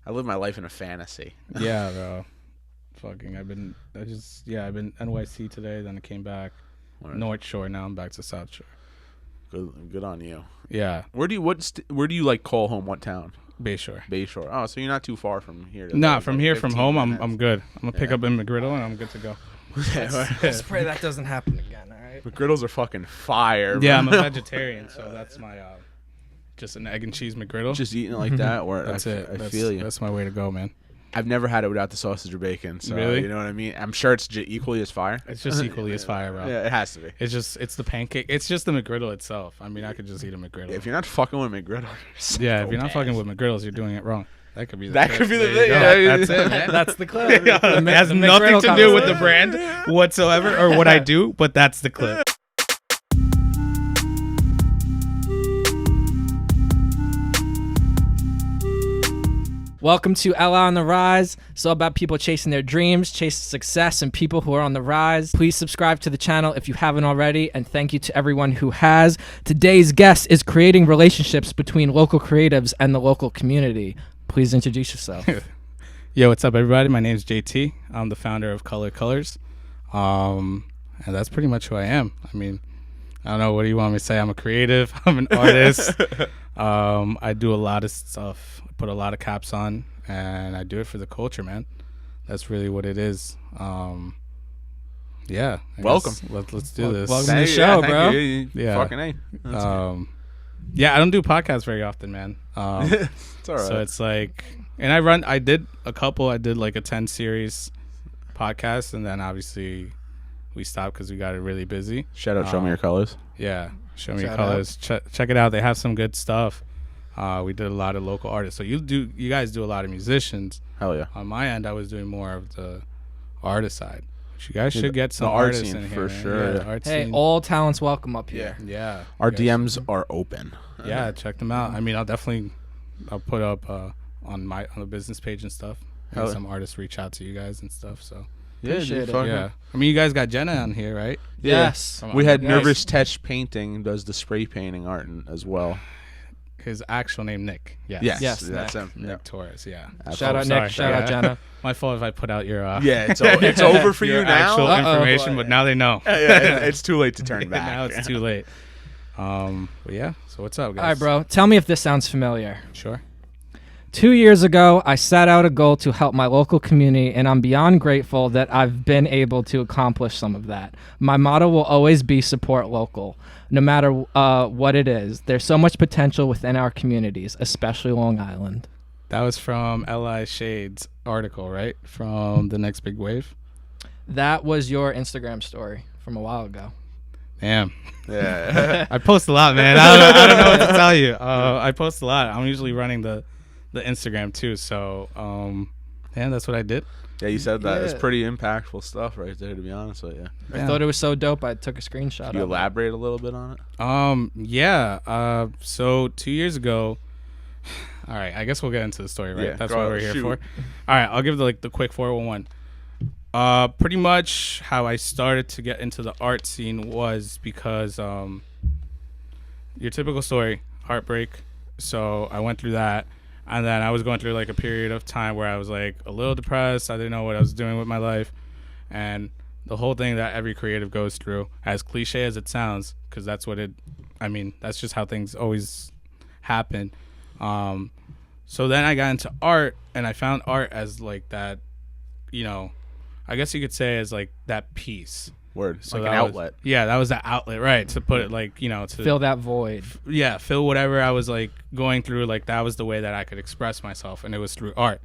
I live my life in a fantasy. Yeah, bro. I've been NYC today, then I came back North Shore, now I'm back to South Shore. Good on you. Yeah. Where do you like call home? What town? Bayshore. Bayshore. Oh, so you're not too far from here. Nah, from here, from home, minutes. I'm good. I'm gonna pick up in McGriddle and I'm good to go. Let's pray that doesn't happen again, all right? McGriddles are fucking fire. Yeah, bro. I'm a vegetarian, so that's my just an egg and cheese McGriddle. Just eating it like that. Or That's it. I feel you. That's my way to go, man. I've never had it without the sausage or bacon. So Really? you know what I mean. I'm sure it's equally as fire. It's just equally as fire, bro. Yeah, it has to be. It's the pancake. It's just the McGriddle itself. I mean, I could just eat a McGriddle. If you're not fucking with McGriddle, Yeah, if you're not fucking with McGriddles, you're doing it wrong. That could be the That clip. could be the There you thing, go. yeah. That's it, man. That's the clip. It has The nothing McGriddle to do with the conversation. brand whatsoever or what I do, but that's the clip. Welcome to Ella on the Rise. It's all about people chasing their dreams, chasing success, and people who are on the rise. Please subscribe to the channel if you haven't already, and thank you to everyone who has. Today's guest is creating relationships between local creatives and the local community. Please introduce yourself. Yo, what's up, everybody? My name's JT. I'm the founder of Color Colors. And that's pretty much who I am. I mean, I don't know. What do you want me to say? I'm a creative. I'm an artist. I do a lot of stuff. I put a lot of caps on, and I do it for the culture, man. That's really what it is. Yeah. Welcome. Let's do this. welcome to the show, bro. Yeah. Fucking A. Yeah, I don't do podcasts very often, man. It's all right. So it's like, and I did a couple. I did like a 10 series podcast, and then obviously we stopped because we got it really busy. Shout out, Show Me Your Colors. Yeah, Show Me Your Shout Colors. Check it out. They have some good stuff. We did a lot of local artists. So you guys do a lot of musicians. Hell yeah. On my end, I was doing more of the artist side. But you guys Yeah, should get the some art artists scene in for here, man. sure. Yeah, the Yeah. art Hey, scene. all talents welcome up here. Yeah. Our You guys- DMs are open. Yeah, check them out. I mean, I'll put up on the business page and stuff. Hell Have yeah. some artists reach out to you guys and stuff. So Appreciate dude, it. fucking- yeah, I mean, you guys got Jenna on here, right? Yeah. Yes. From We had Yes. Nervous Tetch Painting does the spray painting art as well. His actual name, Nick. Yes, Yes, that's Nick. him. Nick Yeah. Torres. Yeah. Shout out Sorry. Nick. Shout out Yeah. Jenna. My fault if I put out your Yeah, it's over for your you now. actual Uh-oh. information, but now they know. Yeah, it's too late to turn back. Now it's too late. But yeah. So what's up, guys? All right, bro. Tell me if this sounds familiar. Sure. 2 years ago, I set out a goal to help my local community, and I'm beyond grateful that I've been able to accomplish some of that. My motto will always be support local, no matter what it is. There's so much potential within our communities, especially Long Island. That was from L.I. Shade's article, right? From The Next Big Wave. That was your Instagram story from a while ago. Damn. Yeah. I post a lot, man. I don't know what to tell you. I post a lot. I'm usually running the Instagram too. So, yeah, that's what I did. Yeah, you said that. It's Yeah. pretty impactful stuff right there, to be honest with you. I thought it was so dope, I took a screenshot Can you of it. elaborate a little bit on it? Yeah. So 2 years ago, all right, I guess we'll get into the story, right? Yeah, That's go what on, we're here shoot. for. All right, I'll give the quick 411. Pretty much how I started to get into the art scene was because your typical story, heartbreak. So I went through that, and then I was going through like a period of time where I was like a little depressed. I didn't know what I was doing with my life, and the whole thing that every creative goes through, as cliche as it sounds, because that's what that's just how things always happen. So then I got into art, and I found art as like that, I guess you could say as like that piece. Word. So Like an that was- outlet. Yeah, that was the outlet, right? To put it like, to Fill that void. fill whatever I was like going through. Like that was the way that I could express myself, and it was through art.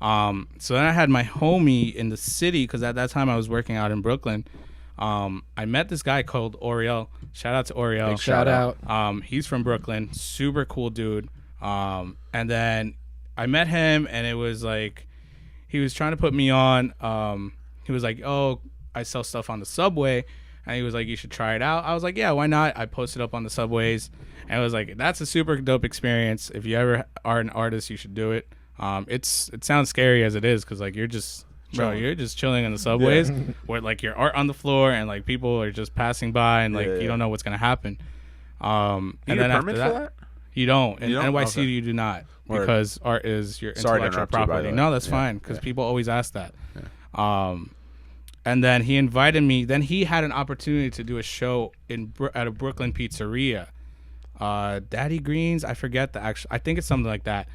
So then I had my homie in the city, because at that time I was working out in Brooklyn. I met this guy called Oriel. Shout out to Oriel. Big Shout out. He's from Brooklyn, super cool dude. And then I met him, and it was like he was trying to put me on. He was like, "Oh, I sell stuff on the subway," and he was like, "You should try it out." I was like, "Yeah, why not?" I posted up on the subways, and it was like, "That's a super dope experience. If you ever are an artist, you should do it." It sounds scary as it is, because like you're just chilling in the subways with like your art on the floor, and like people are just passing by, and like Yeah. you don't know what's gonna happen. You And need then a after permit that, for that? You don't. In You don't? NYC, Okay. you do not. Word. Because art is your Sorry to intellectual interrupt you, by property. the way. No, that's Yeah. fine. Because Yeah. people always ask that. And then he invited me. Then he had an opportunity to do a show at a Brooklyn pizzeria. Daddy Greens, I forget the actual. I think it's something like that.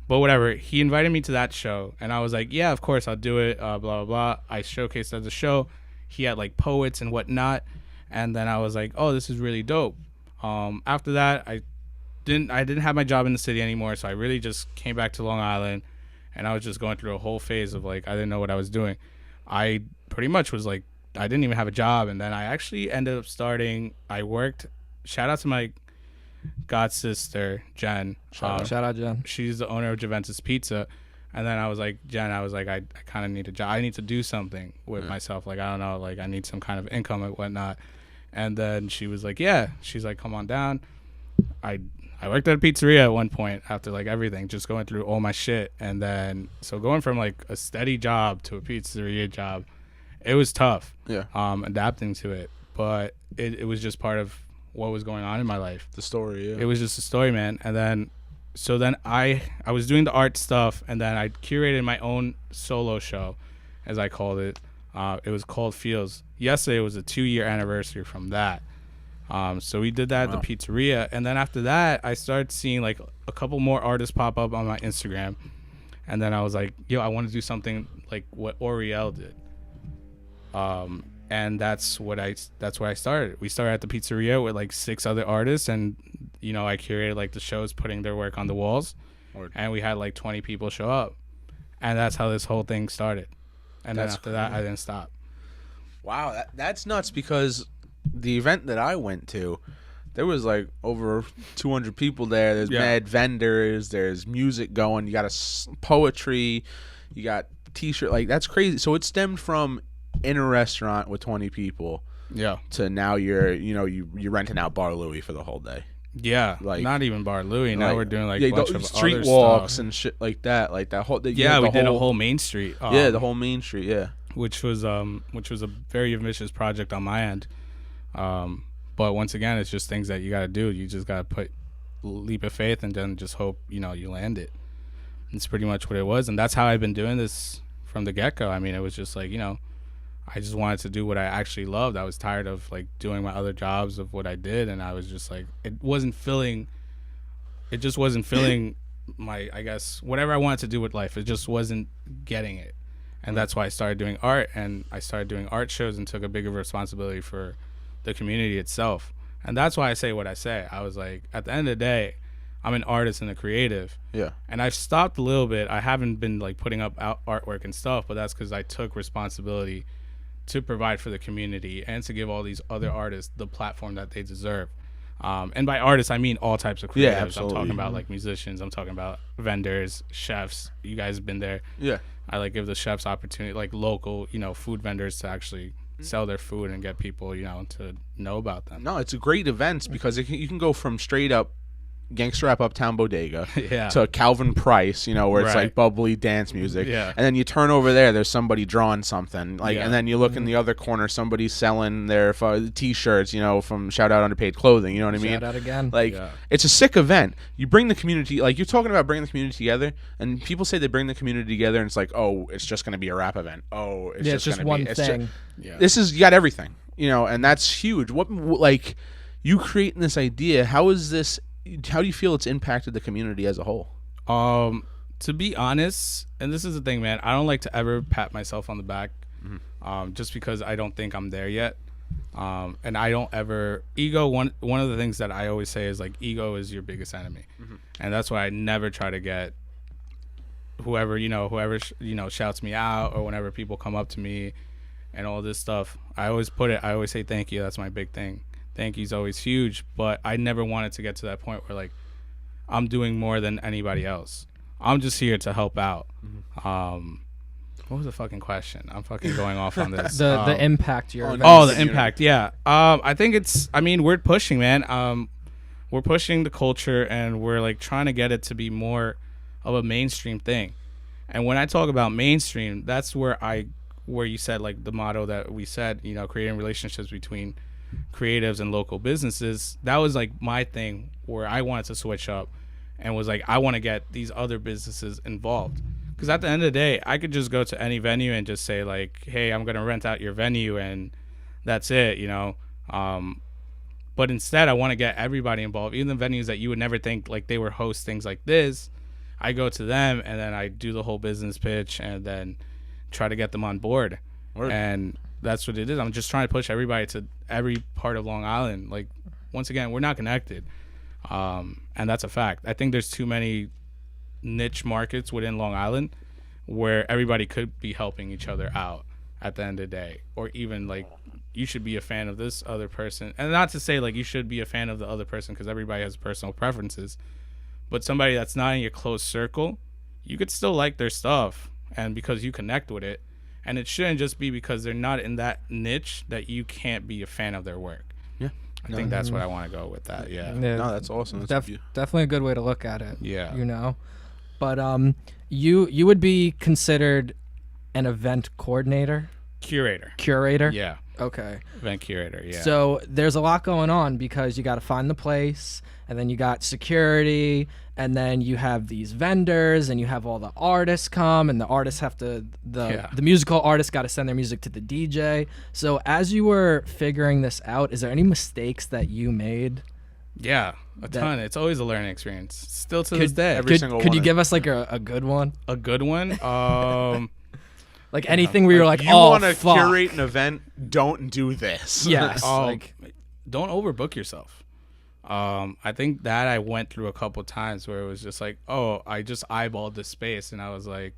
But whatever. He invited me to that show. And I was like, yeah, of course, I'll do it. Blah, blah, blah. I showcased at the show. He had like poets and whatnot. And then I was like, oh, this is really dope. After that, I didn't have my job in the city anymore. So I really just came back to Long Island. And I was just going through a whole phase of like, I didn't know what I was doing. I pretty much was like, I didn't even have a job. And then I actually ended up I worked, shout out to my god sister, Jen. Shout out, Jen. She's the owner of Juventus Pizza. And then I was like, Jen, I kind of need a job. I need to do something with myself. Like, I don't know, like I need some kind of income and whatnot. And then she was like, yeah. She's like, come on down. I worked at a pizzeria at one point after like everything, just going through all my shit. And then, so going from like a steady job to a pizzeria job, it was tough. Yeah. Adapting to it. But it was just part of what was going on in my life. The story, yeah. It was just a story, man. And then, so then I was doing the art stuff, and then I curated my own solo show, as I called it. It was called Feels. Yesterday was a 2-year anniversary from that. So we did that at the pizzeria. And then after that, I started seeing like a couple more artists pop up on my Instagram. And then I was like, yo, I want to do something like what Oriel did. And that's where I started. We started at the pizzeria with like 6 other artists, and you know, I curated like the shows, putting their work on the walls. Word. And we had like 20 people show up. And that's how this whole thing started. And That's then after that, I didn't stop. Wow, that's nuts, because the event that I went to, there was like over 200 people there. There's mad vendors. There's music going. You got poetry. You got T-shirt. Like, that's crazy. So it stemmed from in a restaurant with 20 people Yeah. to now you're renting out Bar Louie for the whole day. Yeah. Like- not even Bar Louie. Now we're doing like a bunch of street other walks stuff. and shit like that. Like that whole. Yeah, we did a whole Main Street. the whole Main Street. Yeah. which was a very ambitious project on my end. But once again, it's just things that you got to do. You just got to put a leap of faith and then just hope, you land it. It's pretty much what it was. And that's how I've been doing this from the get-go. I mean, it was just like, I just wanted to do what I actually loved. I was tired of like doing my other jobs of what I did. And I was just like, it just wasn't filling my, I guess, whatever I wanted to do with life. It just wasn't getting it. And that's why I started doing art, and I started doing art shows and took a bigger responsibility for the community itself. And that's why I say what I say. I was like, at the end of the day, I'm an artist and a creative. Yeah. And I've stopped a little bit. I haven't been like putting up artwork and stuff, but that's because I took responsibility to provide for the community and to give all these other artists the platform that they deserve. And by artists, I mean all types of creatives. Yeah, I'm absolutely. talking about like musicians. I'm talking about vendors, chefs. You guys have been there. Yeah. I like give the chefs opportunity, like local, food vendors to actually sell their food and get people, to know about them. No, it's a great event because you can go from straight up Gangster Rap Uptown Bodega Yeah. to Calvin Price, where it's Right. like bubbly dance music. Yeah. And then you turn over there's somebody drawing something. Like, Yeah. and then you look in the other corner, somebody's selling their T-shirts, from Shout Out Underpaid Clothing. You know what I mean? Shout out again. Like, Yeah. it's a sick event. You bring the community, like, you're talking about bringing the community together, and people say they bring the community together, and it's like, oh, it's just going to be a rap event. Oh, it's yeah, just it's just gonna one be, it's ju- thing. Yeah. you got everything, and that's huge. What, like, you creating this idea, how do you feel it's impacted the community as a whole? To be honest, and this is the thing, man, I don't like to ever pat myself on the back, just because I don't think I'm there yet. And I don't ever one of the things that I always say is like, ego is your biggest enemy. And that's why I never try to get whoever shouts me out, or whenever people come up to me and all this stuff. I always say thank you. That's my big thing. Thank you's always huge, but I never wanted to get to that point where like I'm doing more than anybody else. I'm just here to help out. What was the fucking question? I'm fucking going off on this. The impact you're. Oh, The impact. Yeah. I think we're pushing, man. We're pushing the culture, and we're like trying to get it to be more of a mainstream thing. And when I talk about mainstream, that's where you said like the motto that we said, creating relationships between creatives and local businesses, that was like my thing where I wanted to switch up and was like, I want to get these other businesses involved. Because at the end of the day, I could just go to any venue and just say like, hey, I'm going to rent out your venue and that's it, you know. But instead, I want to get everybody involved, even the venues that you would never think like they would host things like this. I go to them and then I do the whole business pitch and then try to get them on board. Word. And that's what it is. I'm just trying to push everybody to every part of Long Island. Like, once again, we're not connected. And that's a fact. I think there's too many niche markets within Long Island where everybody could be helping each other out at the end of the day. Or even, like, you should be a fan of this other person. And not to say, like, you should be a fan of the other person because everybody has personal preferences. But somebody that's not in your close circle, you could still like their stuff. And because you connect with it. And it shouldn't just be because they're not in that niche that you can't be a fan of their work. Yeah. I think that's what I want to go with that. Yeah. No, that's awesome. That's Definitely a good way to look at it. Yeah. You know? But you would be considered an event coordinator? Curator? Yeah. Okay. Event curator, yeah. So there's a lot going on because you got to find the place, and then you got security, and then you have these vendors, and you have all the artists come, and the artists have to the musical artists got to send their music to the DJ. So as you were figuring this out, is there any mistakes that you made? Yeah, a ton. It's always a learning experience. Still to this day. Could you give us like a good one? A good one? Like anything where you're like, you oh, want to fuck. curate an event, don't do this. Yes. Like, don't overbook yourself. I think that I went through a couple times where it was just like, oh, I just eyeballed this space and I was like,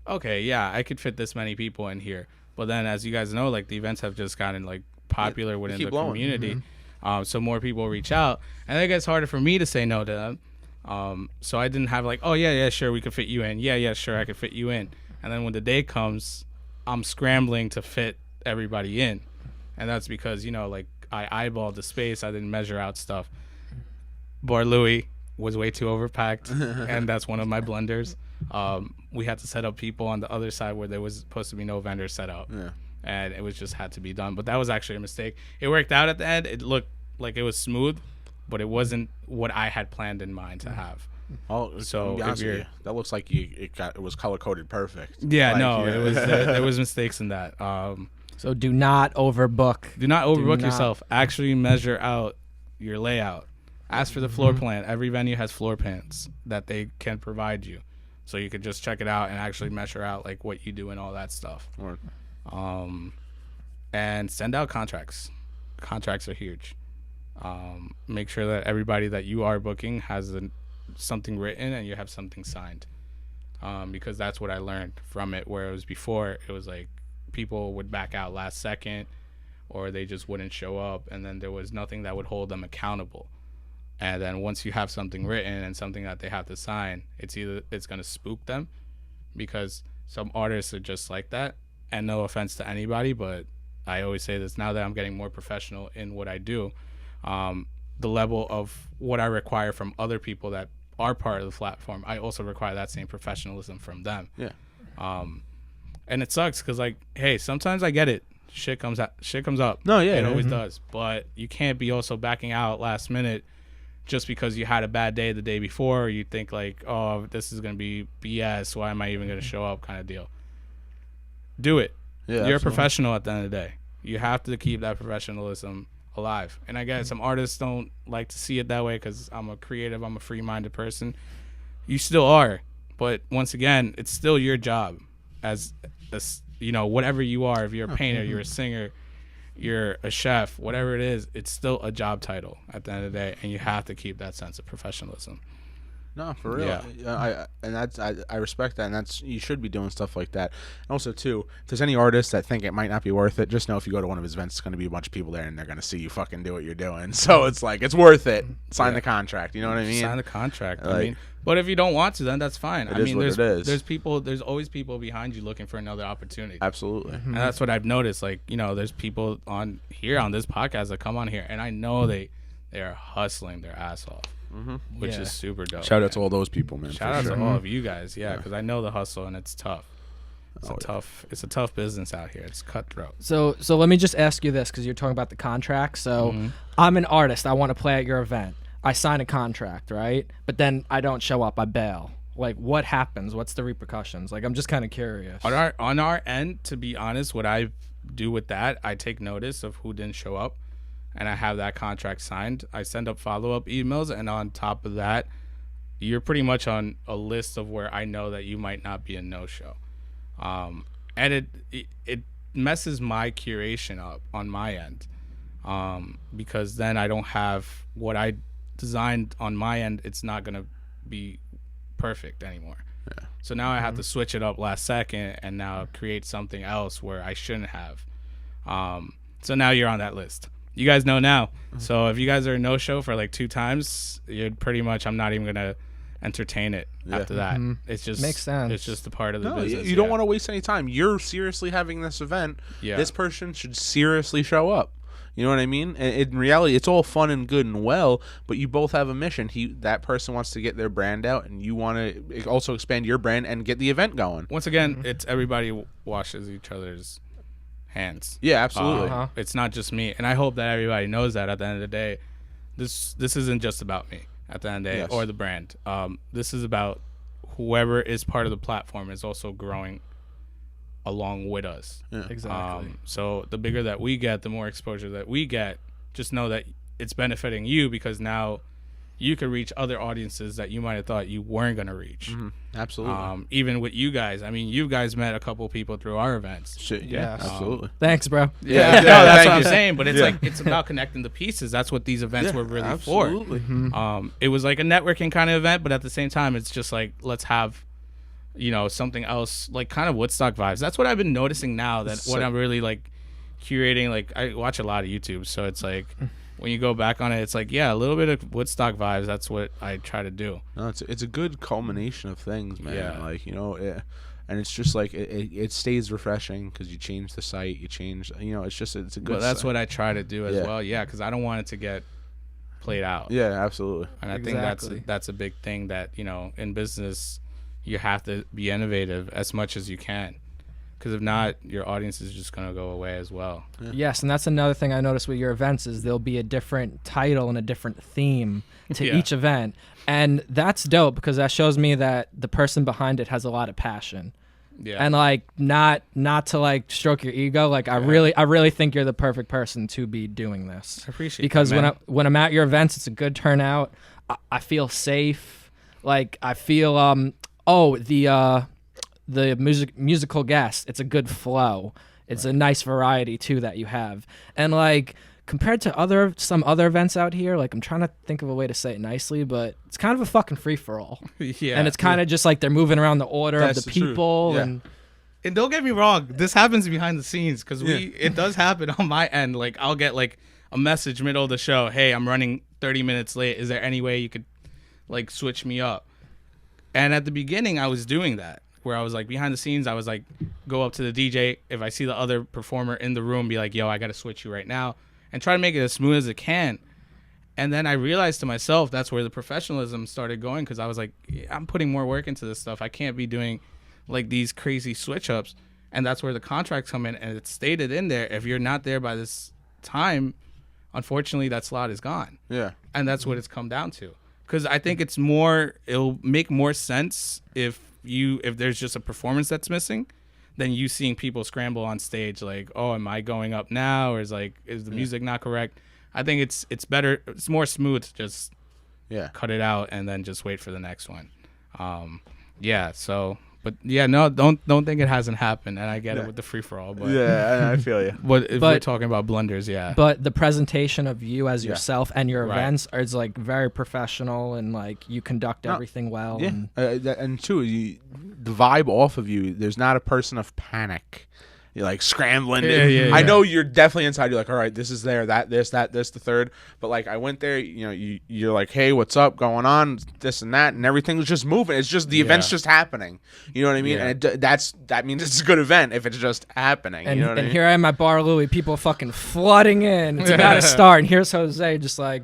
okay, yeah, I could fit this many people in here. But then, as you guys know, like the events have just gotten like popular within the community. Mm-hmm. So more people reach out, and it gets harder for me to say no to them. So I didn't have like, oh yeah, sure, we could fit you in. Yeah, sure, I could fit you in. And then when the day comes, I'm scrambling to fit everybody in. And that's because, you know, like I eyeballed the space. I didn't measure out stuff. Bar Louie was way too overpacked. And that's one of my blunders. We had to set up people on the other side where there was supposed to be no vendor set up. Yeah. And it was just had to be done. But that was actually a mistake. It worked out at the end. It looked like it was smooth, but it wasn't what I had planned in mind to have. Oh, so that looks like it was color coded perfect. Yeah, like, no, it was there was mistakes in that. So do not overbook. Do not overbook yourself. Actually measure out your layout. Ask for the floor plan. Every venue has floor plans that they can provide you, so you could just check it out and actually measure out like what you do and all that stuff. Right. And send out contracts. Contracts are huge. Make sure that everybody that you are booking has something written and you have something signed, because that's what I learned from it, where it was before it was like people would back out last second or they just wouldn't show up, and then there was nothing that would hold them accountable. And then once you have something written and something that they have to sign, it's going to spook them, because some artists are just like that. And no offense to anybody, but I always say this now that I'm getting more professional in what I do, the level of what I require from other people that are part of the platform, I also require that same professionalism from them. Yeah. And it sucks because, like, hey, sometimes I get it. Shit comes up. No, yeah. It always does. But you can't be also backing out last minute just because you had a bad day the day before, or you think, like, oh, this is going to be BS. Why am I even going to show up kind of deal. Do it. Yeah, you're a professional at the end of the day. You have to keep that professionalism alive. And I guess some artists don't like to see it that way because I'm a creative, I'm a free-minded person. You still are. But once again, it's still your job as you know, whatever you are. If you're a painter, you're a singer, you're a chef, whatever it is, it's still a job title at the end of the day, and you have to keep that sense of professionalism. No, for real. Yeah. I respect that, and that's, you should be doing stuff like that. And also, too, if there's any artists that think it might not be worth it, just know if you go to one of his events, it's going to be a bunch of people there, and they're going to see you fucking do what you're doing. So it's like, it's worth it. Sign the contract. You know what I mean? Sign the contract. Like, I mean, but if you don't want to, then that's fine. There's always people behind you looking for another opportunity. Absolutely. And that's what I've noticed. Like, you know, there's people on this podcast that come on here, and I know they are hustling their ass off. Which is super dope. Shout out to all those people, man. Shout out to all of you guys, because I know the hustle and it's tough. It's a tough business out here. It's cutthroat. So let me just ask you this, because you're talking about the contract. So I'm an artist. I want to play at your event. I sign a contract, right? But then I don't show up. I bail. Like, what happens? What's the repercussions? Like, I'm just kind of curious. On our end, to be honest, what I do with that, I take notice of who didn't show up, and I have that contract signed. I send up follow-up emails, and on top of that, you're pretty much on a list of where I know that you might not be a no-show. And it messes my curation up on my end, because then I don't have what I designed on my end. It's not gonna be perfect anymore. Yeah. So now I have to switch it up last second and now create something else where I shouldn't have. So now you're on that list. You guys know now. So if you guys are a no-show for like 2 times, you're pretty much, I'm not even gonna entertain it after that. It's just makes sense. It's just a part of the business. You don't want to waste any time. You're seriously having this event. Yeah. This person should seriously show up. You know what I mean? And in reality, it's all fun and good and well, but you both have a mission. That person wants to get their brand out, and you want to also expand your brand and get the event going. Once again, it's everybody washes each other's hands. Yeah, absolutely. It's not just me, and I hope that everybody knows that at the end of the day, this isn't just about me at the end of the day or the brand. This is about whoever is part of the platform is also growing along with us. Yeah. Exactly. So the bigger that we get, the more exposure that we get, just know that it's benefiting you, because now you can reach other audiences that you might have thought you weren't going to reach. Absolutely. Even with you guys. I mean, you guys met a couple people through our events. Yeah, absolutely. Thanks, bro. Yeah, no, that's what I'm saying. But it's like, it's about connecting the pieces. That's what these events were really for. It was like a networking kind of event, but at the same time, it's just like, let's have, something else, like kind of Woodstock vibes. That's what I've been noticing now, that what I'm really like curating. Like, I watch a lot of YouTube, so it's like when you go back on it, it's like, yeah, a little bit of Woodstock vibes. That's what I try to do. No, it's a good culmination of things, man. Yeah. Like, and it's just like it stays refreshing because you change the site, you change, it's a good. Well, that's what I try to do as well. Yeah, because I don't want it to get played out. Yeah, absolutely. And I think that's a big thing that in business you have to be innovative as much as you can, because if not, your audience is just going to go away as well. Yeah. Yes, and that's another thing I noticed with your events is there'll be a different title and a different theme to each event. And that's dope, because that shows me that the person behind it has a lot of passion. Yeah. And like not to like stroke your ego, like I really think you're the perfect person to be doing this. I appreciate it. Because when I'm at your events, it's a good turnout. I feel safe. Like I feel the musical guest, it's a good flow. It's a nice variety too that you have. And like compared to some other events out here, like I'm trying to think of a way to say it nicely, but it's kind of a fucking free for all. Yeah. And it's kind of just like they're moving around the order of the people. And don't get me wrong, this happens behind the scenes, because it does happen on my end. Like I'll get like a message middle of the show, hey, I'm running 30 minutes late. Is there any way you could like switch me up? And at the beginning, I was doing that, where I was like behind the scenes. I was like, go up to the DJ. If I see the other performer in the room, be like, yo, I got to switch you right now, and try to make it as smooth as it can. And then I realized to myself, that's where the professionalism started going, because I was like, I'm putting more work into this stuff. I can't be doing like these crazy switch ups. And that's where the contracts come in. And it's stated in there, if you're not there by this time, unfortunately, that slot is gone. Yeah. And that's what it's come down to. Because I think it'll make more sense if there's just a performance that's missing than you seeing people scramble on stage like, oh, am I going up now? Or is the music not correct? I think it's better. It's more smooth to just cut it out and then just wait for the next one. But no, don't think it hasn't happened. And I get it with the free for all. But I feel you. But if we're talking about blunders, But the presentation of you as yourself and your events is like very professional, and like you conduct everything well. Yeah. And too, the vibe off of you, there's not a person of panic. You're like scrambling. I know you're definitely inside. You're like, all right, this is there, this, the third. But like, I went there. You're like, hey, what's up, going on? This and that, and everything's just moving. It's just the event's just happening. You know what I mean? Yeah. And that means it's a good event if it's just happening. And, you know what I mean? Here I am at Bar Louie, people fucking flooding in. It's about to start, and here's Jose, just like.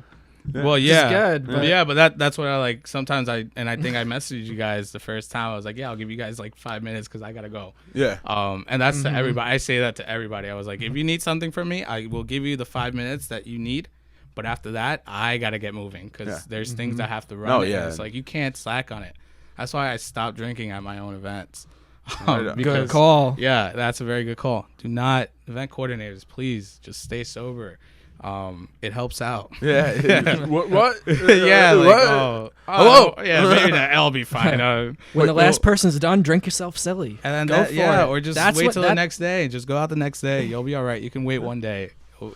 Well, yeah, good, but yeah, but that's what I like. Sometimes I think I messaged you guys the first time. I was like, yeah, I'll give you guys like 5 minutes because I gotta go. Yeah. And that's to everybody. I say that to everybody. I was like, if you need something from me, I will give you the 5 minutes that you need. But after that, I gotta get moving because there's things that have to run. Oh, and yeah. it's like you can't slack on it. That's why I stopped drinking at my own events. Good call. Yeah, that's a very good call. Do not, event coordinators, please just stay sober. It helps out. Yeah. What? Yeah. Like, what? hello. Yeah, maybe that L be fine. When the last person's done, drink yourself silly. And then Go for it. or just That's wait what till the next day. Just go out the next day. You'll be all right. You can wait one day.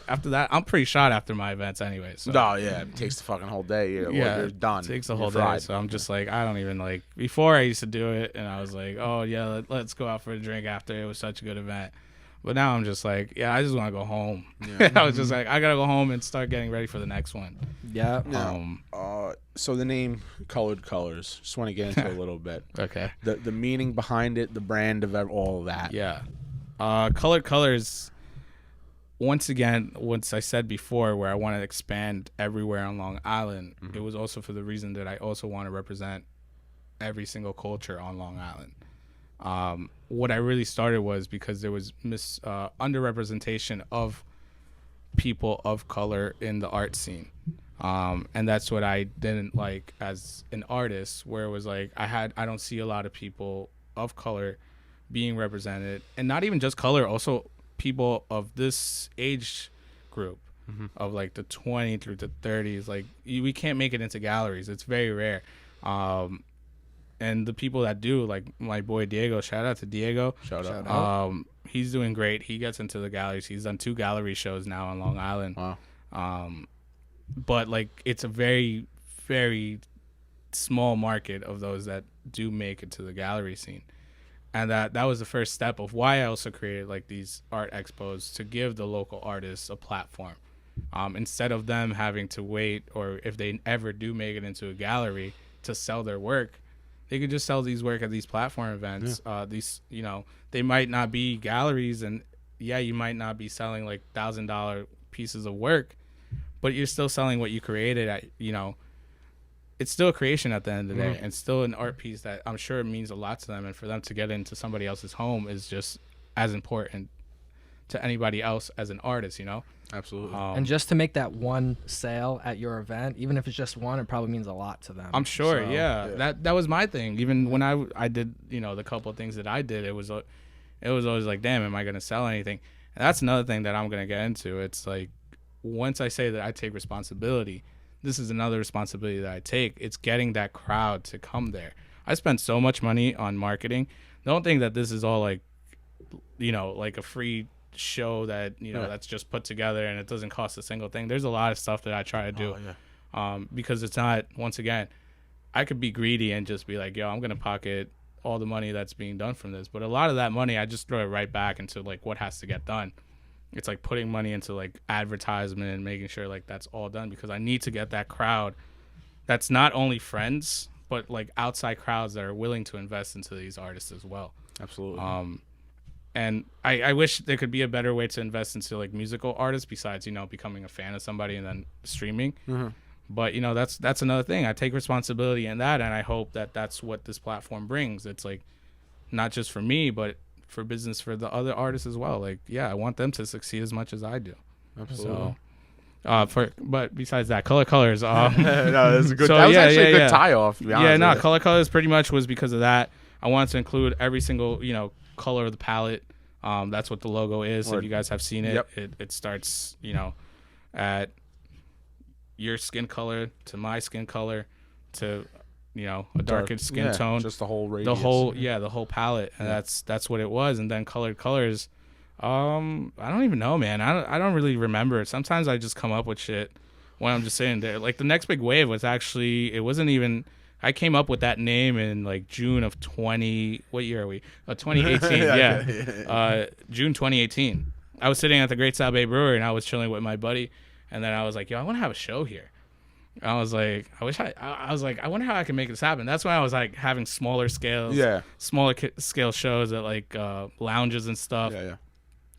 After that, I'm pretty shot after my events anyway. So. No, yeah, it takes the fucking whole day. You're done. It takes the whole You're day. So I'm just like, I don't even like. Before I used to do it, and I was like, oh yeah, let's go out for a drink after. It was such a good event. But now I'm just like, yeah, I just want to go home. Yeah. I was just like, I gotta go home and start getting ready for the next one. Yeah. So the name Colored Colors. Just want to get into a little bit. Okay. The meaning behind it, the brand of all of that. Yeah. Colored Colors. Once again, once I said before, where I want to expand everywhere on Long Island, it was also for the reason that I also want to represent every single culture on Long Island. What I really started was because there was underrepresentation of people of color in the art scene. And that's what I didn't like as an artist, where it was like I don't see a lot of people of color being represented, and not even just color, also people of this age group of like the 20 through the 30s. Like we can't make it into galleries. It's very rare. And the people that do, like my boy Diego, shout out to Diego. Shout out. He's doing great. He gets into the galleries. He's done 2 gallery shows now on Long Island. Wow. But like it's a very, very small market of those that do make it to the gallery scene. And that was the first step of why I also created like these art expos, to give the local artists a platform. Instead of them having to wait, or if they ever do make it into a gallery, to sell their work, they could just sell these work at these platform events. Yeah. They might not be galleries, and yeah, you might not be selling like $1,000 pieces of work, but you're still selling what you created at, it's still a creation at the end of the day, and still an art piece that I'm sure means a lot to them, and for them to get into somebody else's home is just as important to anybody else as an artist, Absolutely. And just to make that one sale at your event, even if it's just one, it probably means a lot to them. I'm sure. So, yeah. That was my thing. Even when I did, the couple of things that I did, it was always like, damn, am I going to sell anything? And that's another thing that I'm going to get into. It's like, once I say that I take responsibility, this is another responsibility that I take. It's getting that crowd to come there. I spent so much money on marketing. Don't think that this is all like, like a free show that, that's just put together and it doesn't cost a single thing. There's a lot of stuff that I try to do. Because it's not, once again, I could be greedy and just be like, yo, I'm going to pocket all the money that's being done from this. But a lot of that money, I just throw it right back into like what has to get done. It's like putting money into like advertisement and making sure like that's all done, because I need to get that crowd that's not only friends, but like outside crowds that are willing to invest into these artists as well. Absolutely. And I wish there could be a better way to invest into like musical artists besides, becoming a fan of somebody and then streaming. But, that's another thing. I take responsibility in that, and I hope that that's what this platform brings. It's like not just for me, but for business for the other artists as well. Like, yeah, I want them to succeed as much as I do. Absolutely. So, but besides that, Color Colors. No, that's a good. So, that was actually a good tie-off. To be honest with Color Colors pretty much was because of that. I wanted to include every single, color of the palette. That's what the logo is. If you guys have seen it, it starts, at your skin color to my skin color to, a darker skin tone. Just the whole radius. The whole palette, and that's what it was. And then Colored Colors. I don't even know, man. I don't really remember. Sometimes I just come up with shit when I'm just sitting there. Like the Next Big Wave was actually, it wasn't even. I came up with that name in like June of 2018. June 2018. I was sitting at the Great South Bay Brewery and I was chilling with my buddy, and then I was like, yo, I want to have a show here. I was like, I wonder how I can make this happen. That's when I was like having smaller scale shows at like lounges and stuff. I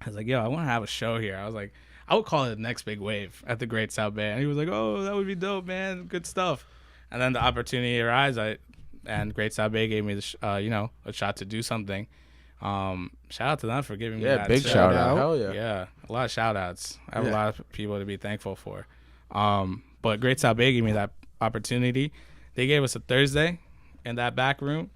was like, yo, I want to have a show here. I was like, I would call it the next big wave at the Great South Bay. And he was like, oh, that would be dope, man. Good stuff. And then the opportunity arose, and Great South Bay gave me the a shot to do something. Shout out to them for giving me that. Yeah, big shout out. Hell yeah. Yeah, a lot of shout outs. I have a lot of people to be thankful for. But Great South Bay gave me that opportunity. They gave us a Thursday in that back room,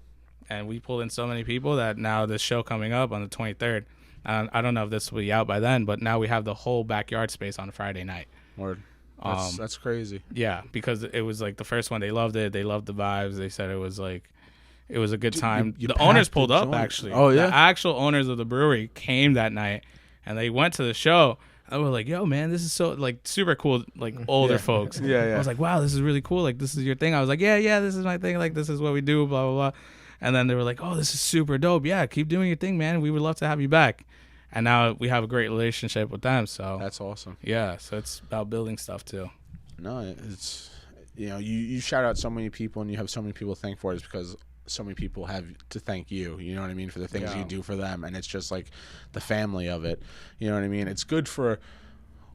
and we pulled in so many people that now this show coming up on the 23rd, I don't know if this will be out by then, but now we have the whole backyard space on Friday night. Word. That's crazy. Yeah, because it was like the first one. They loved it. They loved the vibes. They said it was a good time. You the owners packed pulled the up, joint. actually. Oh, yeah? The actual owners of the brewery came that night, and they went to the show. I was like, yo, man, this is so, like, super cool, like, older folks. Yeah. I was like, wow, this is really cool. Like, this is your thing. I was like, yeah, this is my thing. Like, this is what we do, blah, blah, blah. And then they were like, oh, this is super dope. Yeah, keep doing your thing, man. We would love to have you back. And now we have a great relationship with them. So That's awesome. yeah, so it's about building stuff, too. No, it's, you shout out so many people and you have so many people to thank for it, is because so many people have to thank you, you know what I mean, for the things you do for them. And it's just like the family of it, you know what I mean. It's good for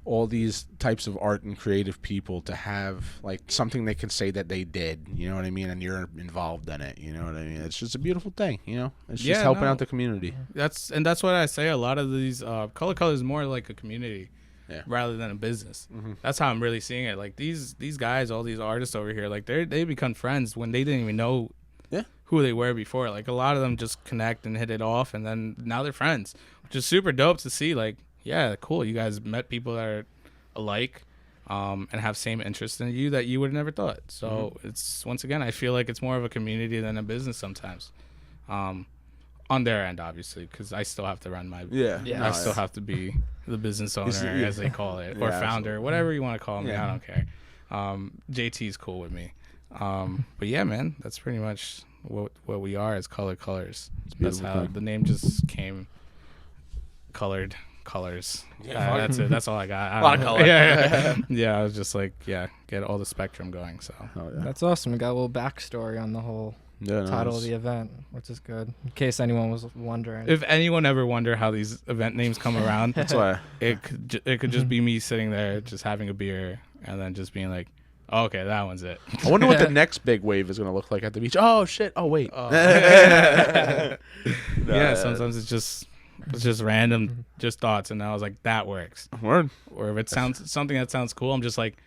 all these types of art and creative people to have like something they can say that they did, you know what I mean, and you're involved in it, you know what I mean. It's just a beautiful thing, it's just helping out the community. That's what I say. A lot of these Color is more like a community rather than a business. That's how I'm really seeing it. Like these guys, all these artists over here, like they become friends when they didn't even know who they were before. Like a lot of them just connect and hit it off, and then now they're friends, which is super dope to see. Like, yeah, cool. You guys met people that are alike, and have same interests in you that you would have never thought. So it's, once again, I feel like it's more of a community than a business sometimes. On their end, obviously, because I still have to run my. I still have to be the business owner, as they call it, or founder, whatever you want to call me. I don't care. JT's cool with me. But yeah, man, that's pretty much what we are as Colors. That's how the name just came. Colored Colors. That's it. That's all I got. A lot of color. Yeah. I was just like, get all the spectrum going. So That's awesome. We got a little backstory on the whole title of the event, which is good, in case anyone was wondering. If anyone ever wonder how these event names come around, that's why it could just be me sitting there just having a beer and then just being like, oh, okay, that one's it. I wonder what the next big wave is going to look like at the beach. Oh shit. Oh wait. Sometimes it's just random, just thoughts, and I was like, that works. Word. Or if it sounds something that sounds cool, I'm just like,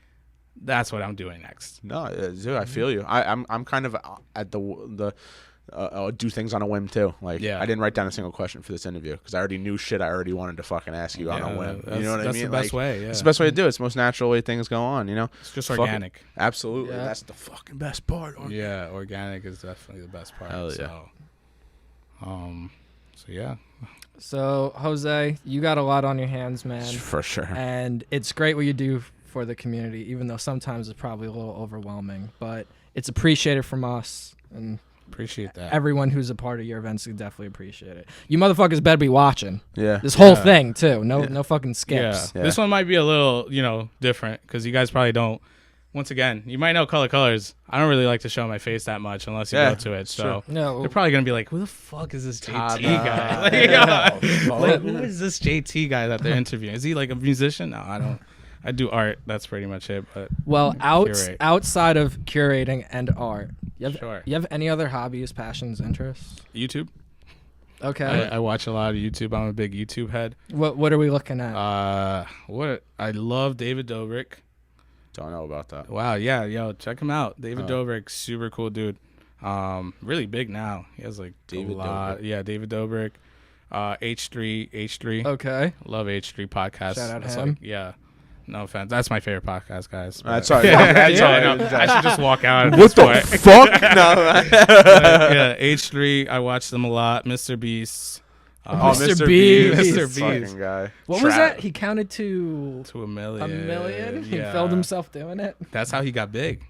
that's what I'm doing next. No, dude, I feel you. I'm kind of at the do things on a whim too. Like, I didn't write down a single question for this interview because I already knew shit I already wanted to fucking ask you on a whim. You know what I mean? That's the best way. Yeah, it's the best way to do it. It's the most natural way things go on. It's just organic. Absolutely, that's the fucking best part. Yeah, organic is definitely the best part. Hell yeah. So yeah. So Jose, you got a lot on your hands, man. For sure. And it's great what you do for the community, even though sometimes it's probably a little overwhelming. But it's appreciated from us, and appreciate that. Everyone who's a part of your events, we definitely appreciate it. You motherfuckers better be watching. Yeah. This whole thing too. No fucking skips. Yeah. This one might be a little, different because you guys probably don't. Once again, you might know Colors. I don't really like to show my face that much unless you go to it. So they're probably gonna be like, "Who the fuck is this JT guy? Who is this JT guy that they're interviewing? Is he like a musician?" No, I don't. I do art. That's pretty much it. But outside of curating and art, you have any other hobbies, passions, interests? YouTube. Okay. I watch a lot of YouTube. I'm a big YouTube head. What are we looking at? I love David Dobrik. Don't know about that. Wow, yeah, check him out. David Dobrik, super cool dude. Really big now. He has like David a lot. Dobrik. Yeah, David Dobrik. H3. Okay. Love H3 podcast. Shout out That's him. No offense. That's my favorite podcast, guys. That's all right. That's all right. I should just walk out. What the fuck? No. Yeah, H3. I watch them a lot. Mr. Beast. Mr. Beast. Mr. Beast. Fucking guy. What was that? He counted to $1 million. $1 million? He Yeah. filmed himself doing it? That's how he got big.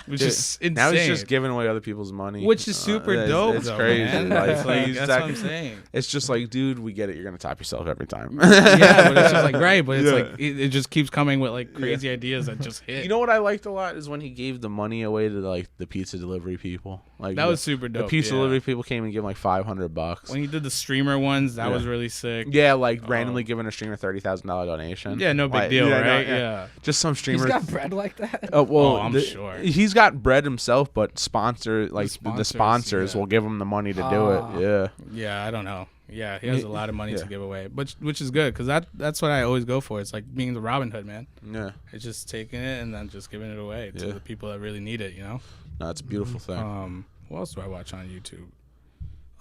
which is insane. Now he's just giving away other people's money, which is super dope. It's though, crazy. Man. Like, that's what I'm saying. It's just like, dude, we get it. You're gonna top yourself every time. Yeah, but it's just like right, but it's like it just keeps coming with like crazy ideas that just hit. You know what I liked a lot is when he gave the money away to like the pizza delivery people. Like that was super dope. The pizza delivery people came and gave him like $500. When he did the streamer ones, that was really sick. Yeah, like randomly giving a streamer $30,000 donation. Yeah, no big deal, right? Yeah. Just some streamer. He's got bread like that. Well, I'm sure he's got bread himself, but the sponsors will give him the money to do it. Yeah. Yeah, I don't know. Yeah, he has a lot of money to give away, which is good because that's what I always go for. It's like being the Robin Hood, man. Yeah. It's just taking it and then just giving it away to the people that really need it. You know. No, it's a beautiful thing. What else do I watch on YouTube?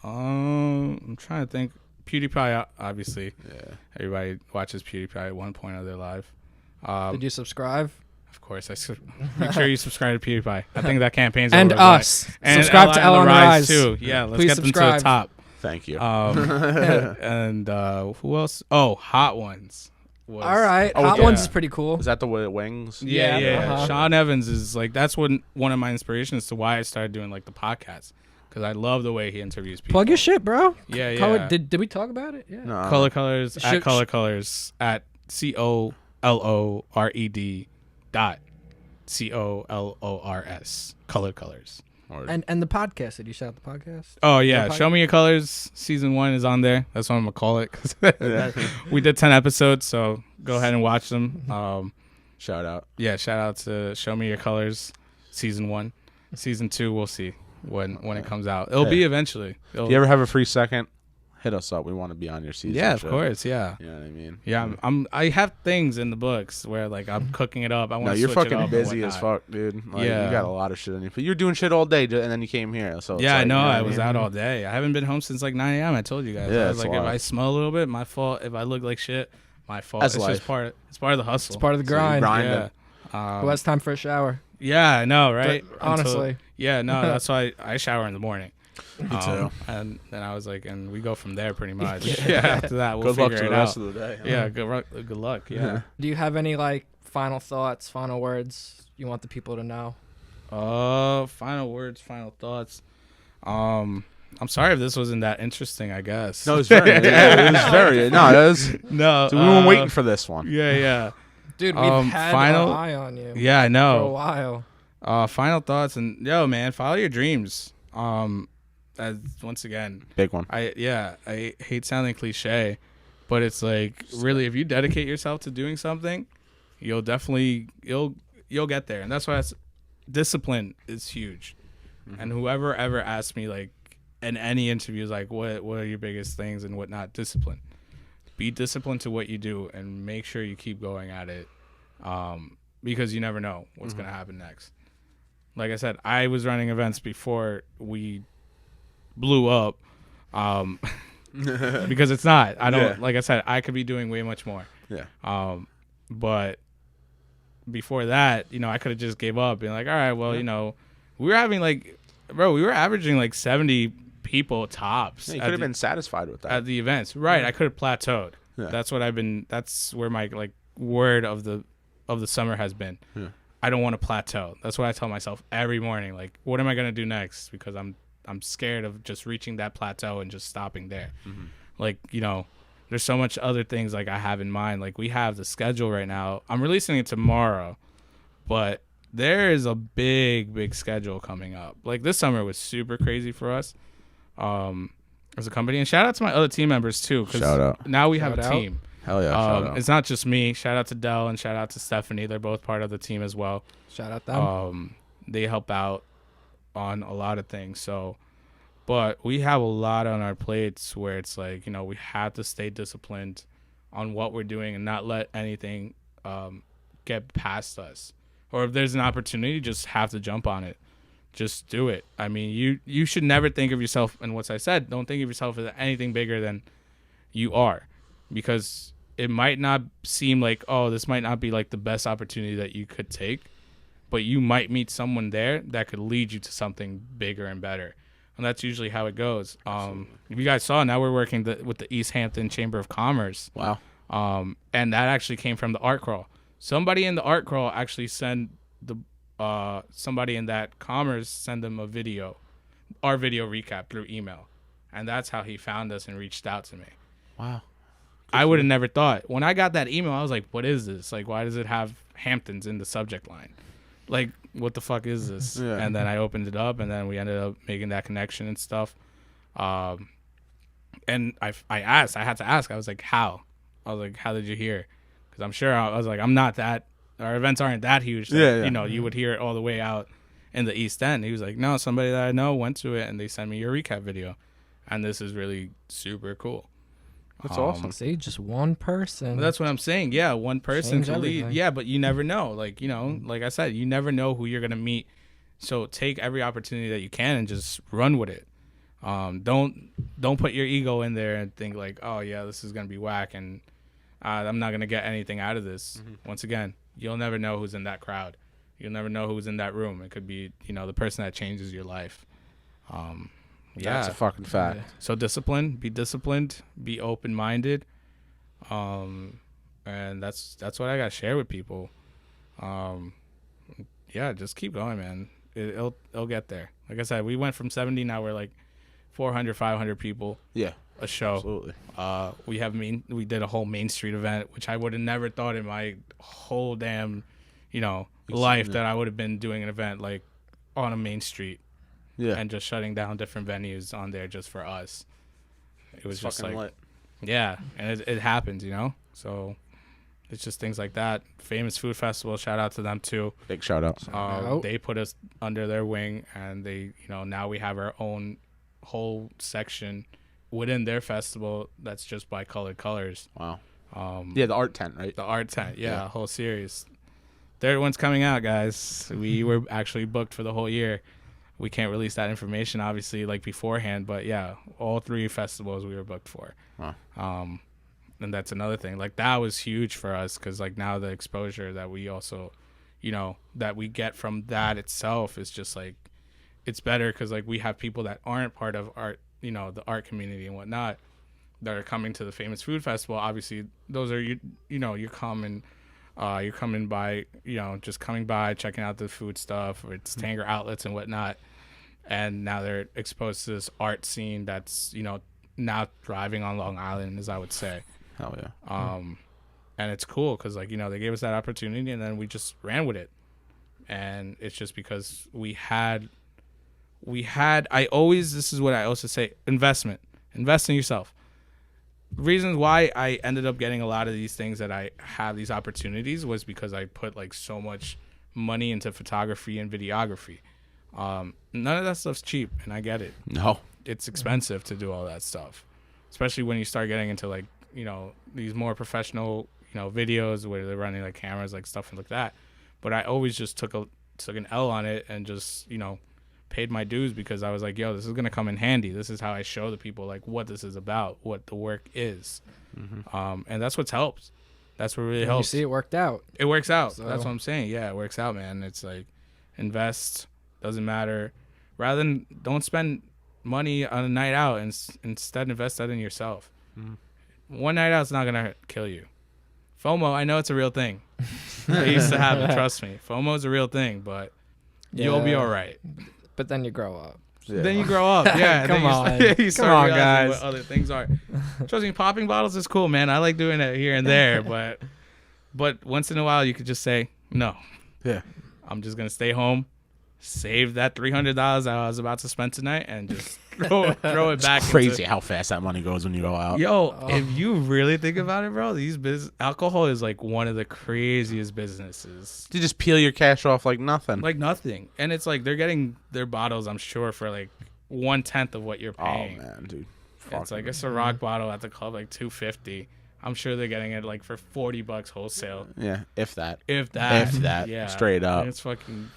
I'm trying to think. PewDiePie, obviously. Yeah. Everybody watches PewDiePie at one point of their life. Did you subscribe? Of course, make sure you subscribe to PewDiePie. I think that campaign's and over us. And subscribe to Ella on the Rise too. Yeah, let's Please get subscribe. them to the top. Thank you. And who else? Oh, Hot Ones. All right, Hot Ones is pretty cool. Is that the wings? Yeah. Sean Evans is like that's one of my inspirations to why I started doing like the podcast because I love the way he interviews people. Plug your shit, bro. Yeah. Did we talk about it? Yeah. No. Color Colors at Color Colors at COLORED dot COLORS Color Colors. And the podcast. Did you shout out the podcast? Oh yeah, Show Me Your Colors season 1 is on there. That's what I'm gonna call it. We did 10 episodes, so go ahead and watch them. Shout out. Yeah, shout out to Show Me Your Colors season 1. Season 2, we'll see when it comes out. It'll be eventually. If you ever have a free second, hit us up. We want to be on your season. Yeah, of course. Yeah. You know what I mean? Yeah, I have things in the books where like I'm cooking it up. I want to. No, you're fucking busy as fuck, dude. Like, you got a lot of shit on you. But you're doing shit all day, and then you came here. So yeah, like, I know. You know I was out all day. I haven't been home since like 9 a.m. I told you guys. Yeah, I was like, if I smell a little bit, my fault. If I look like shit, my fault. That's it's life. just part. It's part of the hustle. It's part of the grind. Yeah. Who has time for a shower? Yeah, I know, right? But honestly. No, that's why I shower in the morning. Me too. And then I was like, and we go from there pretty much. After that, we'll good luck figure to it the rest out. of the day. Huh? Yeah, good luck. Yeah. Do you have any like final thoughts, final words you want the people to know? Final words, final thoughts. I'm sorry if this wasn't that interesting. I guess. No, it was very. It was very. No, it was. No, So we were waiting for this one. Yeah. Dude, we've had our eye on you. Yeah, I know. For a while. Final thoughts and man, follow your dreams. As once again, Big one. I hate sounding cliche, but it's like really if you dedicate yourself to doing something, you'll definitely you'll get there. And that's why discipline is huge. Mm-hmm. And whoever ever asked me like in any interviews like what are your biggest things and whatnot, discipline. Be disciplined to what you do and make sure you keep going at it. Because you never know what's gonna happen next. Like I said, I was running events before we blew up because it's not. I don't like I said, I could be doing way much more. Yeah. But before that, I could have just gave up being like, all right, well, we were having like we were averaging like 70 people tops. Yeah, you could have been satisfied with that. At the events. Right. Yeah. I could have plateaued. Yeah. That's where my like word of the summer has been. Yeah. I don't want to plateau. That's what I tell myself every morning. Like, what am I going to do next? Because I'm scared of just reaching that plateau and just stopping there. Mm-hmm. Like, there's so much other things like I have in mind. Like we have the schedule right now. I'm releasing it tomorrow, but there is a big schedule coming up. Like this summer was super crazy for us as a company. And shout out to my other team members too. Shout out. Now we have a team. Hell yeah. Shout out. It's not just me. Shout out to Dell and shout out to Stephanie. They're both part of the team as well. Shout out them. They help out on a lot of things. So, but we have a lot on our plates where it's like, we have to stay disciplined on what we're doing and not let anything get past us. Or if there's an opportunity, just have to jump on it. Just do it. I mean, you should never think of yourself, and what I said, don't think of yourself as anything bigger than you are. Because it might not seem like, this might not be like the best opportunity that you could take, but you might meet someone there that could lead you to something bigger and better. And that's usually how it goes. If you guys saw, now we're working with the East Hampton Chamber of Commerce. Wow. And that actually came from the art crawl. Somebody in the art crawl actually sent the somebody in that commerce send them our video recap through email, and that's how he found us and reached out to me. Wow. I would have never thought. When I got that email, I was like, what is this? Like, why does it have Hamptons in the subject line? Like, what the fuck is this? Yeah. And then I opened it up, and then we ended up making that connection and stuff. And I had to ask. I was like, how? I was like, how did you hear? Because I'm sure, I was like, I'm not that, our events aren't that huge. That, you know, you would hear it all the way out in the East End. He was like, no, somebody that I know went to it, and they sent me your recap video. And this is really super cool. That's awesome. See, just one person. But that's what I'm saying. Yeah, one person Change can lead. everything. Yeah, but you never know. Like, you know, like I said, you never know who you're going to meet. So take every opportunity that you can and just run with it. Don't put your ego in there and think like, oh, yeah, this is going to be whack and I'm not going to get anything out of this. Once again, you'll never know who's in that crowd. You'll never know who's in that room. It could be, you know, the person that changes your life. That's a fucking fact. So be disciplined, be open-minded. And that's what I got to share with people. Yeah, just keep going, man. It'll get there. Like I said, we went from 70, now we're like 400, 500 people. Yeah. A show. Absolutely. We did a whole Main Street event, which I would have never thought in my whole damn, you know, life that I would have been doing an event like on a Main Street. Yeah. And just shutting down different venues on there just for us. It was just fucking like, lit. yeah, and it happens, you know? So it's just things like that. Famous Food Festival, shout out to them too. Big shout out. They put us under their wing, and they, you know, now we have our own whole section within their festival that's just by Colored Colors. Wow. Yeah, the art tent, right? The art tent, yeah, whole series. Third one's coming out, guys. We were actually booked for the whole year. We can't release that information, obviously, like beforehand, but yeah, all 3 festivals we were booked for. Wow. And that's another thing. Like, that was huge for us because, like, now the exposure that we also, you know, that we get from that itself is just, like, it's better because, like, we have people that aren't part of art, you know, the art community and whatnot that are coming to the Famous Food Festival. Obviously, those are, you know, you're coming by, you know, just coming by, checking out the food stuff, or it's Tanger outlets and whatnot. And now they're exposed to this art scene that's, you know, now thriving on Long Island, as I would say. Hell yeah. And it's cool because, like, you know, they gave us that opportunity and then we just ran with it. And it's just because this is what I also say, invest in yourself. Reasons why I ended up getting a lot of these things that I have these opportunities was because I put like so much money into photography and videography. None of that stuff's cheap, and I get it. No. It's expensive to do all that stuff, especially when you start getting into, like, you know, these more professional, you know, videos where they're running like cameras, like stuff like that. But I always just took an L on it and just, you know, paid my dues because I was like, yo, this is going to come in handy. This is how I show the people like what this is about, what the work is. And that's what's helped. That's what really helps. You see, it worked out. It works out. So. That's what I'm saying. Yeah, it works out, man. It's like, invest, doesn't matter. Rather than, don't spend money on a night out and instead invest that in yourself. One night out's not going to kill you. FOMO, I know it's a real thing. I used to have it, trust me. FOMO is a real thing, but you'll be all right. But then you grow up. Yeah. Then you grow up. Yeah. Come on. You start Come on, realizing guys. what other things are. Trust me, popping bottles is cool, man. I like doing it here and there, but once in a while you could just say, no. Yeah. I'm just going to stay home, save that $300 that I was about to spend tonight, and just throw it back. It's crazy how fast that money goes when you go out. Yo, if you really think about it, bro, alcohol is like one of the craziest businesses. You just peel your cash off like nothing. Like nothing. And it's like they're getting their bottles, I'm sure, for like 1/10 of what you're paying. Oh, man, dude. It's like a Ciroc bottle at the club, like $2.50. I'm sure they're getting it like for $40 wholesale. Yeah, if that. If that. Yeah. Straight up. And it's fucking.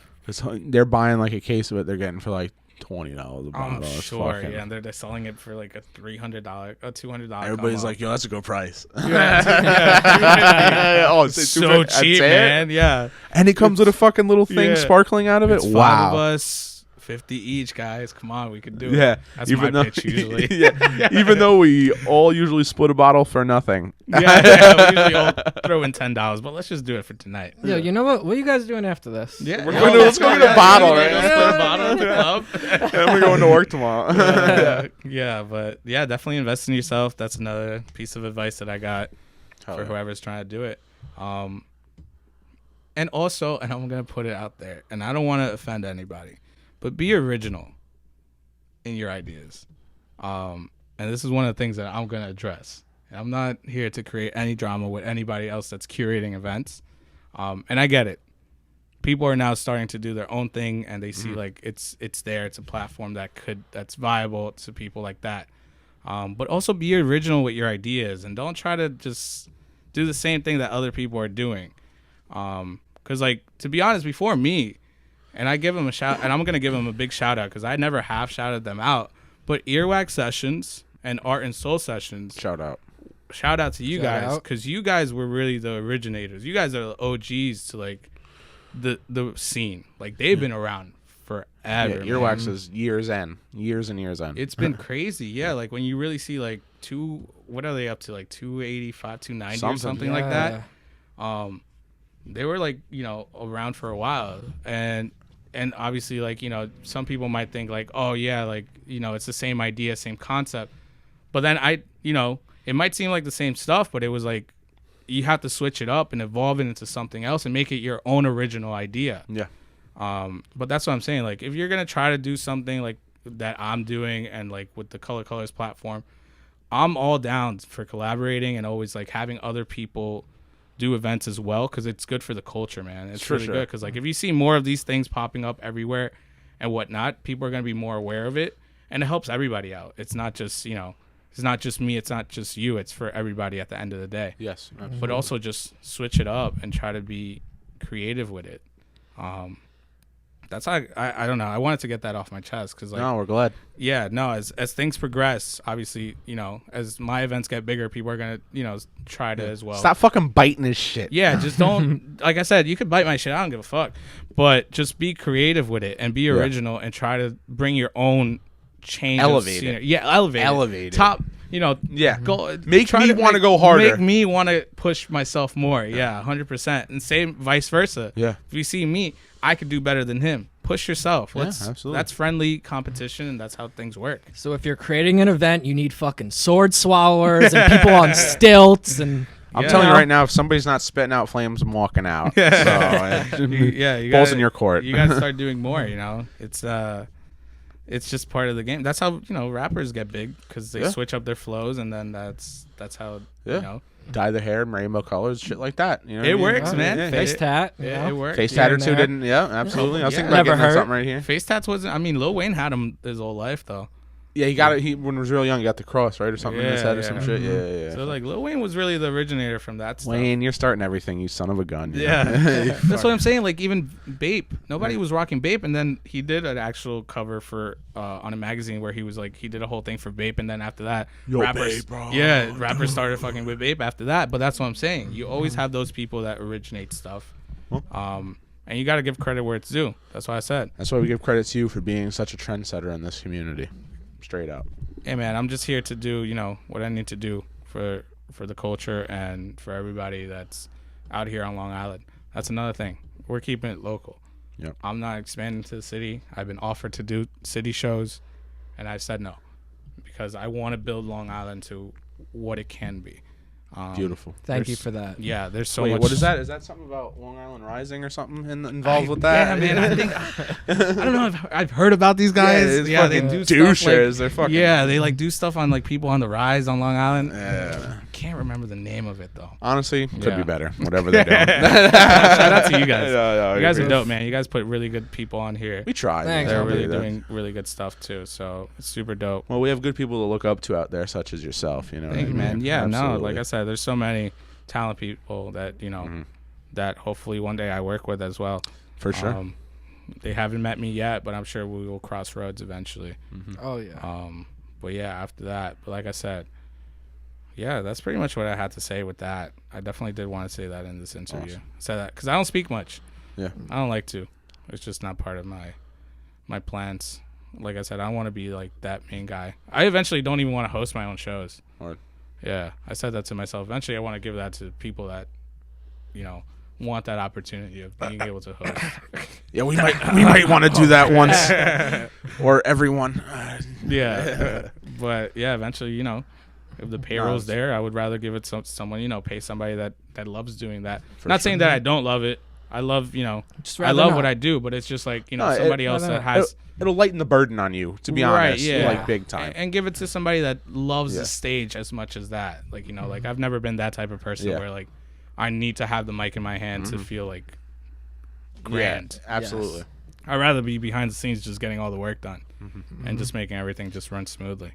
They're buying like a case of it. They're getting for like $20 a bottle. I'm It's sure, fucking- yeah. And they're selling it for like a $300, a $200. Everybody's like, yo, that's a good price. Yeah. Oh, it's So cheap, man. Yeah. And it comes with a fucking little thing Yeah. sparkling out of it. It's 5 Wow. of us, 50 each, guys. Come on, we could do Yeah, it. That's my pitch usually. Even though we all usually split a bottle for nothing. We usually all throw in $10, but let's just do it for tonight. Yo, you know what? What are you guys doing after this? Yeah, Let's go get a bottle, right? Let's put a bottle in the club. And we're going to work tomorrow. But definitely invest in yourself. That's another piece of advice that I got for whoever's trying to do it. And also, and I'm going to put it out there, and I don't want to offend anybody, but be original in your ideas. And this is one of the things that I'm going to address. I'm not here to create any drama with anybody else that's curating events. And I get it. People are now starting to do their own thing, and they see like it's there. It's a platform that's viable to people like that. But also be original with your ideas, and don't try to just do the same thing that other people are doing. Because, like, to be honest, before me, and I give them a shout, and I'm going to give them a big shout out because I never have shouted them out, but Earwax Sessions and Art and Soul Sessions. Shout out To you guys, because you guys were really the originators. You guys are the OGs to, like, the scene. Like, they've been around forever. Yeah, Earwax is years and years in. It's been crazy. Yeah, like, when you really see, like, what are they up to? Like, 285, 290 or something like that. They were, like, around for a while, and obviously, like, some people might think like, oh yeah, like, it's the same idea, same concept, but then it might seem like the same stuff, but it was like you have to switch it up and evolve it into something else and make it your own original idea. But that's what I'm saying. Like, if you're gonna try to do something like that I'm doing, and like with the Color Colors platform, I'm all down for collaborating and always like having other people do events as well, because it's good for the culture, man. It's really good, because like if you see more of these things popping up everywhere and whatnot, people are going to be more aware of it, and it helps everybody out. It's not just it's not just me, it's not just you, it's for everybody at the end of the day. Yes, absolutely. But also just switch it up and try to be creative with it. That's how I don't know, I wanted to get that off my chest, because like, no, we're glad. As things progress, obviously, as my events get bigger, people are gonna try to as well. Stop fucking biting his shit. Just don't like I said, you could bite my shit, I don't give a fuck, but just be creative with it and be original and try to bring your own change. Elevate it. Top, go make me want to go harder. Make me want to push myself more. 100%. And same vice versa. If you see me, I could do better than him. Push yourself. Absolutely. That's friendly competition, and that's how things work. So if you're creating an event, you need fucking sword swallowers and people on stilts. And I'm telling you right now, if somebody's not spitting out flames, I'm walking out. So, you balls in your court. You gotta start doing more. It's just part of the game. That's how rappers get big, because they switch up their flows, and then that's how dye their hair in rainbow colors, shit like that. It works, man. Face tat. It works. Face tat or two didn't. Yeah, absolutely. I was thinking about getting something right here. Face tats wasn't. I mean, Lil Wayne had them his whole life though. Yeah, he got it. When he was real young, he got the cross, right, or something in his head or some shit. Yeah. So like, Lil Wayne was really the originator from that stuff. Wayne, you're starting everything, you son of a gun. That's what I'm saying. Like, even Bape, nobody was rocking Bape, and then he did an actual cover for on a magazine where he was like, he did a whole thing for Bape, and then after that, rappers started fucking with Bape after that. But that's what I'm saying. You always have those people that originate stuff. And you got to give credit where it's due. That's what I said. That's why we give credit to you for being such a trendsetter in this community. Straight up. Hey man, I'm just here to do what I need to do for the culture and for everybody that's out here on Long Island. That's another thing. We're keeping it local. I'm not expanding to the city. I've been offered to do city shows, and I've said no, because I want to build Long Island to what it can be. Beautiful. Thank you for that. Yeah, there's so much. What is that? Is that something about Long Island Rising or something involved with that? Yeah, man. I think I don't know if I've heard about these guys. Yeah, they do douchers. Stuff like, they're fucking. Yeah, they like do stuff on like people on the rise on Long Island. Yeah. I can't remember the name of it though. Honestly, could be better. Whatever they're doing. Shout out to you guys. You guys are dope, man. You guys put really good people on here. We try. Thanks. They're really doing really good stuff too. So it's super dope. Well, we have good people to look up to out there, such as yourself. Thank you, man. Yeah, absolutely. No, like I said, there's so many talented people that that hopefully one day I work with as well. For sure. They haven't met me yet, but I'm sure we will cross roads eventually. Oh yeah. But yeah, after that, but like I said, yeah, that's pretty much what I had to say with that. I definitely did want to say that in this interview. Awesome. Say that because I don't speak much. Yeah. I don't like to. It's just not part of my my plans. Like I said, I want to be like that main guy. I eventually don't even want to host my own shows. Right. Yeah, I said that to myself. Eventually, I want to give that to people that, want that opportunity of being able to host. Yeah, we might want to do that once, or everyone. Yeah, but yeah, eventually, if the payroll's there, I would rather give it to someone, pay somebody that loves doing that. Not saying that I don't love it. I love, I love what I do, but it's just like, somebody else that has. It'll lighten the burden on you, to be honest. Yeah. Like big time. And give it to somebody that loves the stage as much as that. Like, like I've never been that type of person where like I need to have the mic in my hand to feel like grand. Yeah, absolutely. Yes. I'd rather be behind the scenes just getting all the work done and just making everything just run smoothly.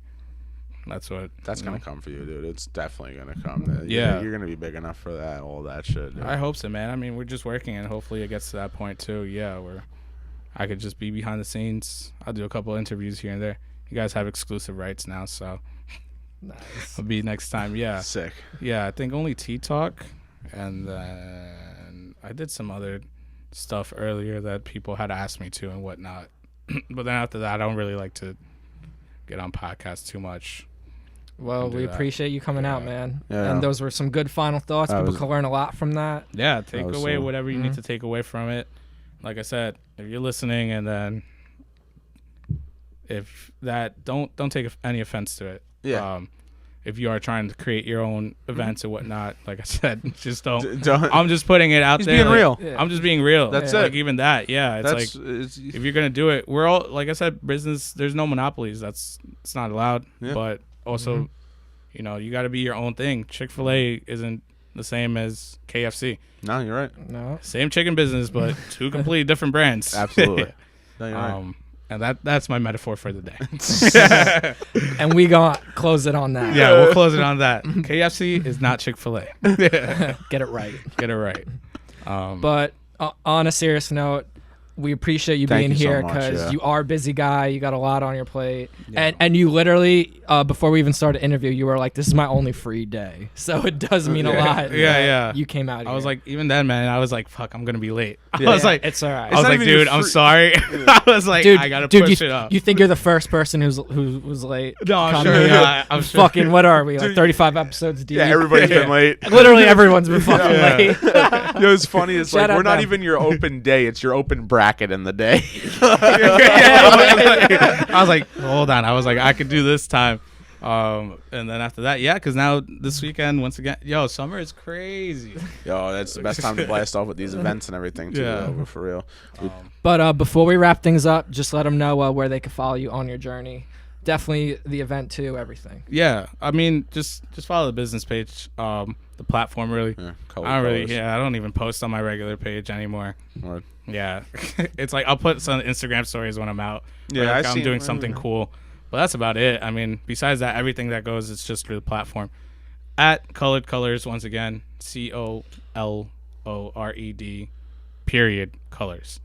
That's gonna come for you, dude. It's definitely gonna come. You're gonna be big enough for that, all that shit, dude. I hope so, man. I mean, we're just working, and hopefully it gets to that point too. Yeah, where I could just be behind the scenes. I'll do a couple interviews here and there. You guys have exclusive rights now, so nice. I'll be next time. Yeah, sick. Yeah, I think only Tea Talk, and then I did some other stuff earlier that people had asked me to and whatnot. But then after that, I don't really like to get on podcasts too much. Well, we appreciate you coming out, man. Yeah. And those were some good final thoughts. People can learn a lot from that. Yeah, take away whatever you need to take away from it. Like I said, if you're listening, and then if that, don't take any offense to it. Yeah. If you are trying to create your own events or whatnot, like I said, just don't. I'm just putting it out there. Being like, real. I'm just being real. That's it. it. Like even that, yeah. It's if you're gonna do it, we're all, like I said, business. There's no monopolies. It's not allowed. Yeah. But also, you got to be your own thing. Chick-fil-A isn't the same as KFC. No, you're right. No. Same chicken business, but two completely different brands. Absolutely. No, you're right. And that's my metaphor for the day. And we gonna close it on that. Yeah, we'll close it on that. KFC is not Chick-fil-A. Get it right. Get it right. But on a serious note, we appreciate you being here because you are a busy guy. You got a lot on your plate. Yeah. And you literally, before we even started the interview, you were like, this is my only free day. So it does mean a lot. Yeah. You came out here. I was like, even then, man, I was like, fuck, I'm going to be late. I was like, it's all right. I was like, dude, I'm sorry. I was like, dude, I got to push it up. You think you're the first person who was late? No, I'm sure. Yeah, I'm sure. Fucking, what are we, like 35 episodes deep? Yeah, everybody's been late. Literally everyone's been fucking late. It's funny. It's like, we're not even your open day. It's your open bracket in the day. I was like, hold on. I was like, I could do this time. And then after that, because now this weekend, once again, summer is crazy. That's the best time to blast off with these events and everything too. Yeah. For real. But before we wrap things up, just let them know where they can follow you on your journey. Definitely the event too, everything. Yeah, I mean, just follow the business page, the platform really. Yeah, I don't even post on my regular page anymore. Right. Yeah, it's like I'll put some Instagram stories when I'm out. Yeah, like I'm doing something cool, but that's about it. I mean, besides that, everything that goes, it's just through the platform. At Colored Colors, once again, COLORED, #colors,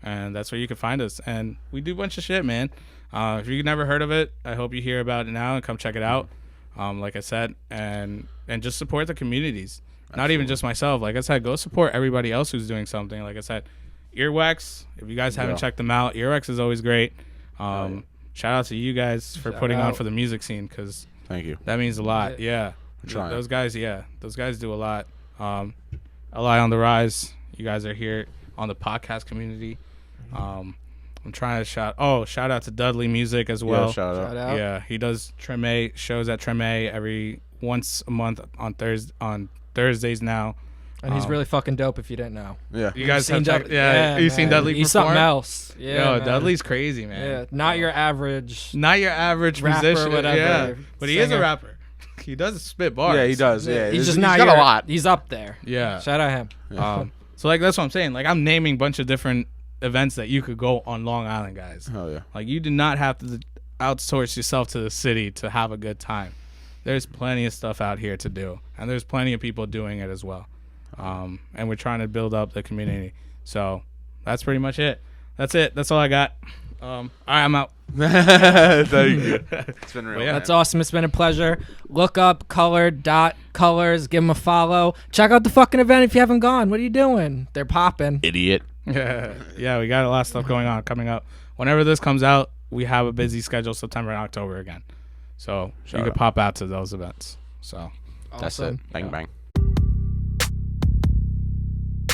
and that's where you can find us. And we do a bunch of shit, man. If you've never heard of it, I hope you hear about it now and come check it out. Like I said, and just support the communities. Absolutely. Not even just myself. Like I said, go support everybody else who's doing something. Like I said, Earwax, if you guys haven't checked them out, Earwax is always great. Shout out to you guys for putting on for the music scene, because thank you. That means a lot. Yeah. Those guys do a lot. LI on the Rise, you guys are here on the podcast community. I'm trying to shout out to Dudley Music as well. Yeah, shout out. Yeah, he does Treme shows at Treme every once a month on Thursdays now. And he's really fucking dope if you didn't know. Yeah. You guys have checked, you've seen Dudley He's perform? Something else. Yeah, Dudley's crazy, man. Yeah, not your average rapper, musician. Whatever. Yeah. But he is a rapper. He does spit bars. Yeah, he does. Yeah. He's got a lot. He's up there. Yeah. Shout out him. Yeah. So like that's what I'm saying. Like I'm naming a bunch of different events that you could go on Long Island, guys. Oh yeah. Like you do not have to outsource yourself to the city to have a good time. There's plenty of stuff out here to do, and there's plenty of people doing it as well. And we're trying to build up the community. So that's pretty much it. That's it. That's all I got. All right, I'm out. Thank you. It's been real. Yeah. That's awesome. It's been a pleasure. Look up colored.colors. Give them a follow. Check out the fucking event if you haven't gone. What are you doing? They're popping. Idiot. Yeah, we got a lot of stuff going on coming up. whenever this comes out, we have a busy schedule September and October again. So you could pop out to those events. So that's it. Bang, bang.